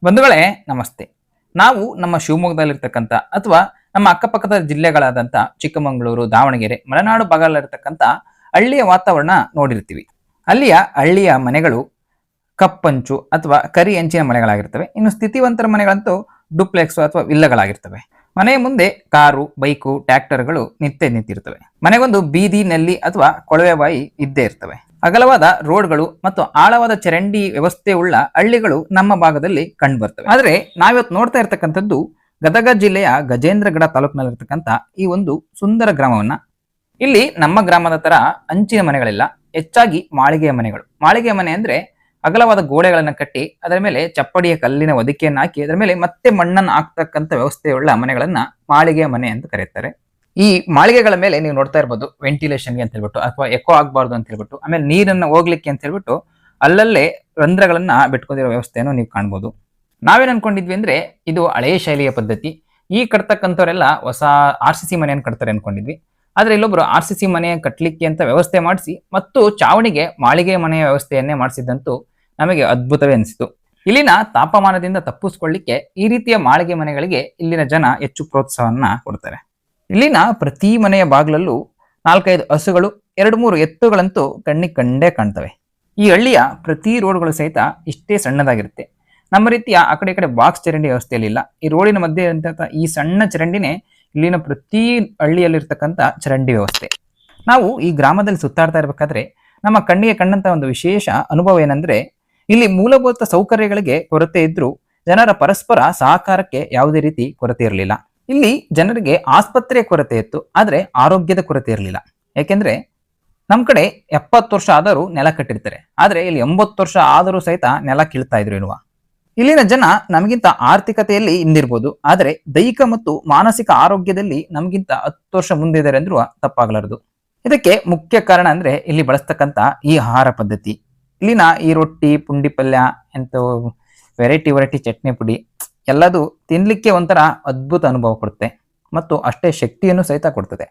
ಬಂಧುಗಳೇ ನಮಸ್ತೆ. ನಾವು ನಮ್ಮ ಶಿವಮೊಗ್ಗದಲ್ಲಿರ್ತಕ್ಕಂಥ ಅಥವಾ ನಮ್ಮ ಅಕ್ಕಪಕ್ಕದ ಜಿಲ್ಲೆಗಳಾದಂಥ ಚಿಕ್ಕಮಗಳೂರು, ದಾವಣಗೆರೆ, ಮಲೆನಾಡು ಭಾಗದಲ್ಲಿರ್ತಕ್ಕಂಥ ಹಳ್ಳಿಯ ವಾತಾವರಣ ನೋಡಿರ್ತೀವಿ. ಅಲ್ಲಿಯ ಹಳ್ಳಿಯ ಮನೆಗಳು ಕಪ್ಪಂಚು ಅಥವಾ ಕರಿ ಅಂಚಿನ ಮನೆಗಳಾಗಿರ್ತವೆ. ಇನ್ನು ಸ್ಥಿತಿವಂತರ ಮನೆಗಳಂತೂ ಡುಪ್ಲೆಕ್ಸ್ ಅಥವಾ ವಿಲ್ಲಗಳಾಗಿರ್ತವೆ. ಮನೆಯ ಮುಂದೆ ಕಾರು, ಬೈಕು, ಟ್ರ್ಯಾಕ್ಟರ್ಗಳು ನಿಂತಿರ್ತವೆ. ಮನೆಗೊಂದು ಬೀದಿ, ನಲ್ಲಿ ಅಥವಾ ಕೊಳವೆ ಬಾಯಿ ಇದ್ದೇ ಇರ್ತವೆ. ಅಗಲವಾದ ರೋಡ್ಗಳು ಮತ್ತು ಆಳವಾದ ಚರಂಡಿ ವ್ಯವಸ್ಥೆ ಉಳ್ಳ ಹಳ್ಳಿಗಳು ನಮ್ಮ ಭಾಗದಲ್ಲಿ ಕಂಡು ಬರ್ತವೆ. ಆದ್ರೆ ನಾವಿವತ್ತು ನೋಡ್ತಾ ಇರ್ತಕ್ಕಂಥದ್ದು ಗದಗ ಜಿಲ್ಲೆಯ ಗಜೇಂದ್ರಗಡ ತಾಲೂಕಿನಲ್ಲಿರ್ತಕ್ಕಂಥ ಈ ಒಂದು ಸುಂದರ ಗ್ರಾಮವನ್ನ. ಇಲ್ಲಿ ನಮ್ಮ ಗ್ರಾಮದ ತರ ಅಂಚಿನ ಮನೆಗಳಿಲ್ಲ, ಹೆಚ್ಚಾಗಿ ಮಾಳಿಗೆಯ ಮನೆಗಳು. ಮಾಳಿಗೆಯ ಮನೆ ಅಂದ್ರೆ ಅಗಲವಾದ ಗೋಡೆಗಳನ್ನ ಕಟ್ಟಿ ಅದರ ಮೇಲೆ ಚಪ್ಪಡಿಯ ಕಲ್ಲಿನ ಹೊದಿಕೆಯನ್ನು ಹಾಕಿ ಅದರ ಮೇಲೆ ಮತ್ತೆ ಮಣ್ಣನ್ನು ಹಾಕ್ತಕ್ಕಂಥ ವ್ಯವಸ್ಥೆಯುಳ್ಳ ಮನೆಗಳನ್ನ ಮಾಳಿಗೆಯ ಮನೆ ಅಂತ ಕರೀತಾರೆ. ಈ ಮಾಳಿಗೆಗಳ ಮೇಲೆ ನೀವು ನೋಡ್ತಾ ಇರ್ಬೋದು ವೆಂಟಿಲೇಷನ್ಗೆ ಅಂತ ಹೇಳ್ಬಿಟ್ಟು ಅಥವಾ ಎಕೋ ಆಗಬಾರ್ದು ಅಂತ ಹೇಳ್ಬಿಟ್ಟು, ಆಮೇಲೆ ನೀರನ್ನು ಹೋಗ್ಲಿಕ್ಕೆ ಅಂತ ಹೇಳ್ಬಿಟ್ಟು ಅಲ್ಲಲ್ಲೇ ರಂಧ್ರಗಳನ್ನ ಬಿಟ್ಕೊಂಡಿರೋ ವ್ಯವಸ್ಥೆಯನ್ನು ನೀವು ಕಾಣ್ಬೋದು. ನಾವೇನ್ ಅನ್ಕೊಂಡಿದ್ವಿ ಅಂದ್ರೆ ಇದು ಹಳೆಯ ಶೈಲಿಯ ಪದ್ಧತಿ, ಈ ಕಟ್ತಕ್ಕಂಥವರೆಲ್ಲ ಹೊಸ RCC ಮನೆಯನ್ನು ಕಟ್ತಾರೆ ಅನ್ಕೊಂಡಿದ್ವಿ. ಆದ್ರೆ ಇಲ್ಲೊಬ್ರು RCC ಮನೆ ಕಟ್ಲಿಕ್ಕೆ ಅಂತ ವ್ಯವಸ್ಥೆ ಮಾಡಿಸಿ ಮತ್ತು ಚಾವಣಿಗೆ ಮಾಳಿಗೆ ಮನೆಯ ವ್ಯವಸ್ಥೆಯನ್ನೇ ಮಾಡಿಸಿದ್ದಂತೂ ನಮಗೆ ಅದ್ಭುತವೇ ಅನಿಸಿತು. ಇಲ್ಲಿನ ತಾಪಮಾನದಿಂದ ತಪ್ಪಿಸ್ಕೊಳ್ಳಿಕ್ಕೆ ಈ ರೀತಿಯ ಮಾಳಿಗೆ ಮನೆಗಳಿಗೆ ಇಲ್ಲಿನ ಜನ ಹೆಚ್ಚು ಪ್ರೋತ್ಸಾಹವನ್ನ ಕೊಡ್ತಾರೆ. ಇಲ್ಲಿನ ಪ್ರತಿ ಮನೆಯ ಬಾಗಿಲಲ್ಲೂ 4-5 ಹಸುಗಳು, 2-3 ಎತ್ತುಗಳಂತೂ ಕಣ್ಣಿಗೆ ಕಂಡೇ ಕಾಣ್ತವೆ. ಈ ಹಳ್ಳಿಯ ಪ್ರತಿ ರೋಡ್ಗಳು ಸಹಿತ ಇಷ್ಟೇ ಸಣ್ಣದಾಗಿರುತ್ತೆ. ನಮ್ಮ ರೀತಿಯ ಆ ಕಡೆ ಬಾಕ್ಸ್ ಚರಂಡಿ ವ್ಯವಸ್ಥೆಯಲ್ಲಿ ಇಲ್ಲ. ಈ ರೋಡಿನ ಮಧ್ಯೆ ಇರುವಂತಹ ಈ ಸಣ್ಣ ಚರಂಡಿನೇ ಇಲ್ಲಿನ ಪ್ರತಿ ಹಳ್ಳಿಯಲ್ಲಿರ್ತಕ್ಕಂಥ ಚರಂಡಿ ವ್ಯವಸ್ಥೆ. ನಾವು ಈ ಗ್ರಾಮದಲ್ಲಿ ಸುತ್ತಾಡ್ತಾ ಇರಬೇಕಾದ್ರೆ ನಮ್ಮ ಕಣ್ಣಿಗೆ ಕಂಡಂತ ಒಂದು ವಿಶೇಷ ಅನುಭವ ಏನಂದ್ರೆ, ಇಲ್ಲಿ ಮೂಲಭೂತ ಸೌಕರ್ಯಗಳಿಗೆ ಕೊರತೆ ಇದ್ರೂ ಜನರ ಪರಸ್ಪರ ಸಹಕಾರಕ್ಕೆ ಯಾವುದೇ ರೀತಿ ಕೊರತೆ ಇರಲಿಲ್ಲ. ಇಲ್ಲಿ ಜನರಿಗೆ ಆಸ್ಪತ್ರೆಯ ಕೊರತೆ ಇತ್ತು, ಆದ್ರೆ ಆರೋಗ್ಯದ ಕೊರತೆ ಇರಲಿಲ್ಲ. ಯಾಕೆಂದ್ರೆ ನಮ್ ಕಡೆ 70 ವರ್ಷ ಆದರೂ ನೆಲ ಕಟ್ಟಿರ್ತಾರೆ, ಆದ್ರೆ ಇಲ್ಲಿ 80 ವರ್ಷ ಆದರೂ ಸಹಿತ ನೆಲ ಕೀಳ್ತಾ ಇದ್ರು ಎನ್ನುವ. ಇಲ್ಲಿನ ಜನ ನಮಗಿಂತ ಆರ್ಥಿಕತೆಯಲ್ಲಿ ಹಿಂದಿರ್ಬೋದು, ಆದ್ರೆ ದೈಹಿಕ ಮತ್ತು ಮಾನಸಿಕ ಆರೋಗ್ಯದಲ್ಲಿ ನಮಗಿಂತ 10 ವರ್ಷ ಮುಂದೆ ಇದ್ದಾರೆ ಅಂದ್ರೂ ತಪ್ಪಾಗಲಾರದು. ಇದಕ್ಕೆ ಮುಖ್ಯ ಕಾರಣ ಅಂದ್ರೆ ಇಲ್ಲಿ ಬಳಸ್ತಕ್ಕಂಥ ಈ ಆಹಾರ ಪದ್ಧತಿ. ಇಲ್ಲಿನ ಈ ರೊಟ್ಟಿ, ಪುಂಡಿ ಪಲ್ಯ, ಎಂತ ವೆರೈಟಿ ಚಟ್ನಿ ಪುಡಿ ಎಲ್ಲದು ತಿನ್ಲಿಕ್ಕೆ ಒಂಥರ ಅದ್ಭುತ ಅನುಭವ ಕೊಡುತ್ತೆ ಮತ್ತು ಅಷ್ಟೇ ಶಕ್ತಿಯನ್ನು ಸಹಿತ ಕೊಡ್ತದೆ.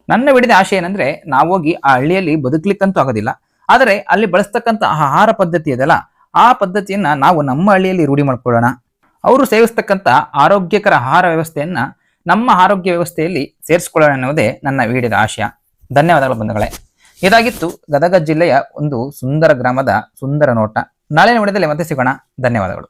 ನನ್ನ ವಿಡಿದ ಆಶೆ ಏನಂದ್ರೆ, ನಾವೋಗಿ ಆ ಹಳ್ಳಿಯಲ್ಲಿ ಬದುಕಲಿಕ್ಕಂತೂ ಆಗೋದಿಲ್ಲ, ಆದರೆ ಅಲ್ಲಿ ಬಳಸ್ತಕ್ಕಂಥ ಆಹಾರ ಪದ್ಧತಿ ಇದೆಯಲ್ಲ, ಆ ಪದ್ಧತಿಯನ್ನ ನಾವು ನಮ್ಮ ಹಳ್ಳಿಯಲ್ಲಿ ರೂಢಿ ಮಾಡ್ಕೊಳ್ಳೋಣ. ಅವರು ಸೇವಿಸ್ತಕ್ಕಂಥ ಆರೋಗ್ಯಕರ ಆಹಾರ ವ್ಯವಸ್ಥೆಯನ್ನ ನಮ್ಮ ಆರೋಗ್ಯ ವ್ಯವಸ್ಥೆಯಲ್ಲಿ ಸೇರಿಸ್ಕೊಳ್ಳೋಣ ಅನ್ನೋದೇ ನನ್ನ ವಿಡಿಯೋದ ಆಶಯ. ಧನ್ಯವಾದಗಳು ಬಂಧುಗಳೇ. ಇದಾಗಿತ್ತು ಗದಗ ಜಿಲ್ಲೆಯ ಒಂದು ಸುಂದರ ಗ್ರಾಮದ ಸುಂದರ ನೋಟ. ನಾಳಿನ ವಿಡಿಯೋದಲ್ಲಿ ಮತ್ತೆ ಸಿಗೋಣ. ಧನ್ಯವಾದಗಳು.